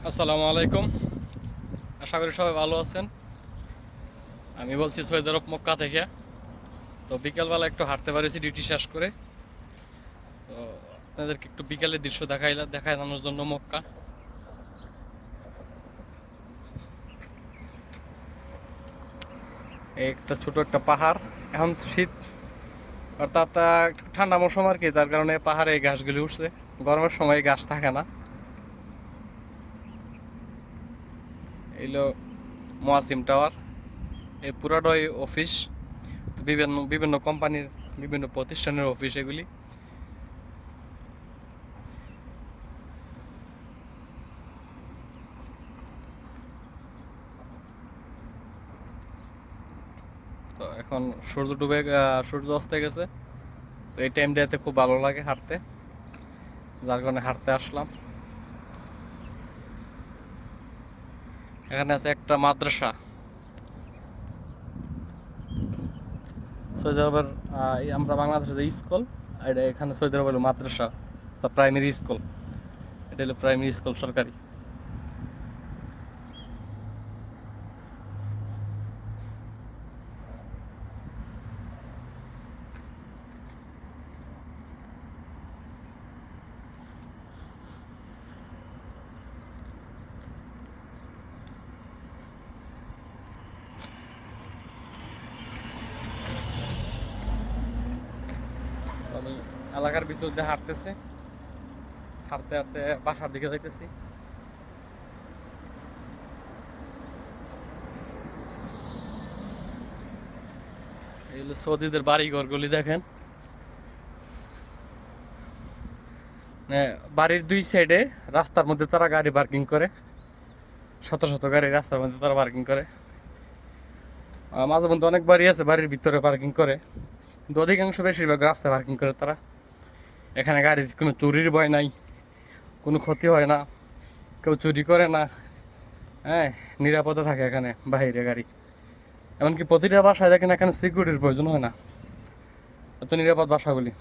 আসসালামু আলাইকুম। আশা করি সবাই ভালো আছেন। আমি বলছি সৈয়দ আরব মক্কা থেকে। তো বিকেলবেলা একটু হাঁটতে পারিছি ডিউটি শেষ করে। তো আপনাদেরকে একটু বিকেলের দৃশ্য দেখানোর জন্য মক্কা। এই একটা ছোট একটা পাহাড়। এখন শীত, অর্থাৎ একটু ঠান্ডা মৌসুম আর কি, তার কারণে পাহাড়ে এই ঘাসগুলি উঠছে। গরমের সময় এই ঘাস থাকে না। এইলো মোয়াসিম টাওয়ার। এই পুরাটাই অফিস, বিভিন্ন বিভিন্ন কোম্পানির, বিভিন্ন প্রতিষ্ঠানের অফিস এগুলি। তো এখন সূর্য অস্ত গেছে। তো এই টাইমটাতে খুব ভালো লাগে হাঁটতে, যার কারণে হাঁটতে আসলাম। এখানে আছে একটা মাদ্রাসা, সৌদি আরবের। আমরা বাংলাদেশে যে স্কুল, এটা এখানে সৌদি আরব হলো মাদ্রাসা, তা প্রাইমারি স্কুল। এটা হলো প্রাইমারি স্কুল সরকারি। আমি এলাকার ভিতর দিয়ে হাঁটতেছি, হাঁটতে হাঁটতে বাসার দিকে যাইতেছি। এই হলো সৌদিদের বাড়ি ঘরগুলি দেখেন। মানে বাড়ির দুই সাইডে রাস্তার মধ্যে তারা গাড়ি পার্কিং করে, শত শত গাড়ি রাস্তার মধ্যে তারা পার্কিং করে। মাঝে মধ্যে অনেক বাড়ি আছে বাড়ির ভিতরে পার্কিং করে, কিন্তু অধিকাংশ বেশিরভাগ রাস্তায় পার্কিং করে তারা। এখানে গাড়ির কোনো চুরির ভয় নাই, কোনো ক্ষতি হয় না, কেউ চুরি করে না। হ্যাঁ, নিরাপদে থাকে এখানে বাইরে গাড়ি। এমনকি প্রতিটা বাসায় দেখেন এখানে সিকিউরিটির প্রয়োজন হয় না, এত নিরাপদ বাসাগুলি।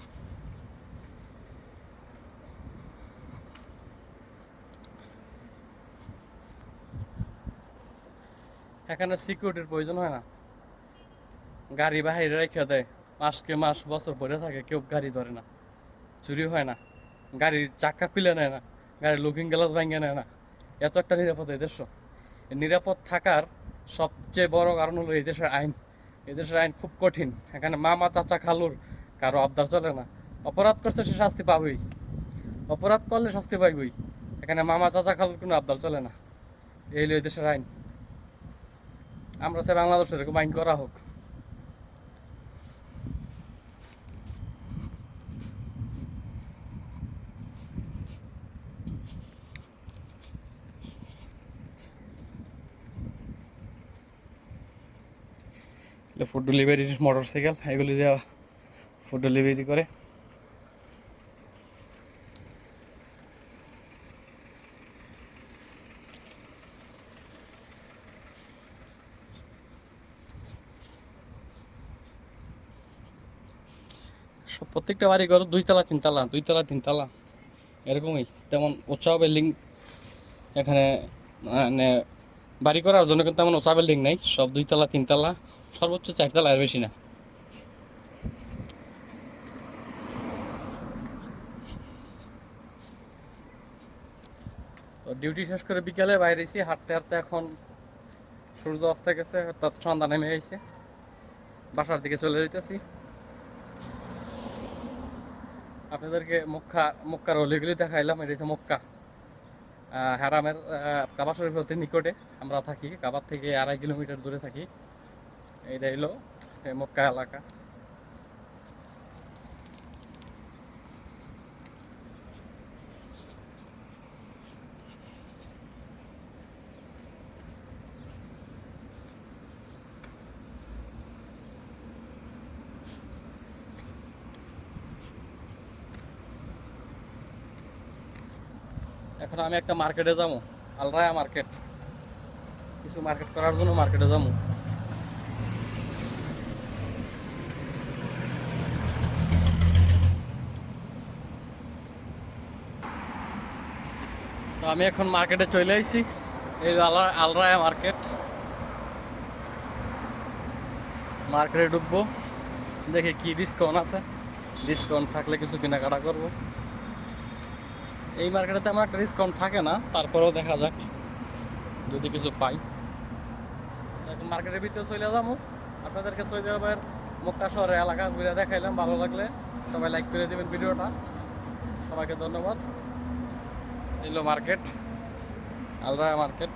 এখানে সিকিউরিটির প্রয়োজন হয় না, গাড়ি বাহিরে রেখে দেয়, মাসকে মাস বছর পরে থাকে, কেউ গাড়ি ধরে না, চুরি হয় না, গাড়ির চাক্কা খুলে নেয় না, গাড়ির লুকিং গ্লাস ভাঙিয়ে নেয় না। এত একটা নিরাপদ এই দেশ। নিরাপদ থাকার সবচেয়ে বড় কারণ হলো এই দেশের আইন। এই দেশের আইন খুব কঠিন। এখানে মামা চাচা খালুর কারো আবদার চলে না। অপরাধ করছে সে শাস্তি পাবেই, অপরাধ করলে শাস্তি পাইবই। এখানে মামা চাচা খালুর কোনো আবদার চলে না। এই হলো এই দেশের আইন। আমরা চাই বাংলাদেশে এরকম আইন করা হোক। ফুড ডেলিভারির মোটর সাইকেল এগুলি দেওয়া, ফুড ডেলিভারি করে। সব প্রত্যেকটা বাড়ি ঘর দুইতলা তিনতলা, দুইতলা তিনতলা এরকমই। তেমন উঁচা বিল্ডিং এখানে মানে বাড়ি করার জন্য কিন্তু তেমন উঁচা বিল্ডিং নেই, সব দুইতলা তিনতলা, সর্বোচ্চ চারতলা, আর বেশি না। তো ডিউটি শেষ করে বিকালে বাইরে এসে হাঁটতে হাঁটতে এখন সূর্য অস্ত গেছে, অর্থাৎ সন্ধ্যা নেমে গেছে। বাসার দিকে চলে যেতেছি। আপনাদেরকে মক্কার অলিগুলি দেখাইলাম। এটা হচ্ছে মক্কা হারামের, কাবা শরীফের অতি নিকটে আমরা থাকি। কাবার থেকে 2.5 কিলোমিটার দূরে থাকি। এইটা হলো এই মক্কা এলাকা। এখন আমি একটা মার্কেটে যাবো, আলরায়া মার্কেট। কিছু মার্কেট করার জন্য মার্কেটে যাবো। তো আমি এখন মার্কেটে চলে আইছি, এই আলরায়া মার্কেট। মার্কেটে ঢুকবো, দেখি কি ডিসকাউন্ট আছে, ডিসকাউন্ট থাকলে কিছু কেনাকাটা করব। এই মার্কেটে তেমন একটা ডিসকাউন্ট থাকে না, তারপরেও দেখা যাক যদি কিছু পাই। এখন মার্কেটের ভিতরে চলে যাবো, আপনাদেরকে সৌদি আরবের মক্কা শহরের এলাকা ঘুরে দেখাইলাম। ভালো লাগলে সবাই লাইক করে দেবেন ভিডিওটা। সবাইকে ধন্যবাদ। এলো মার্কেট, আলরায়া মার্কেট।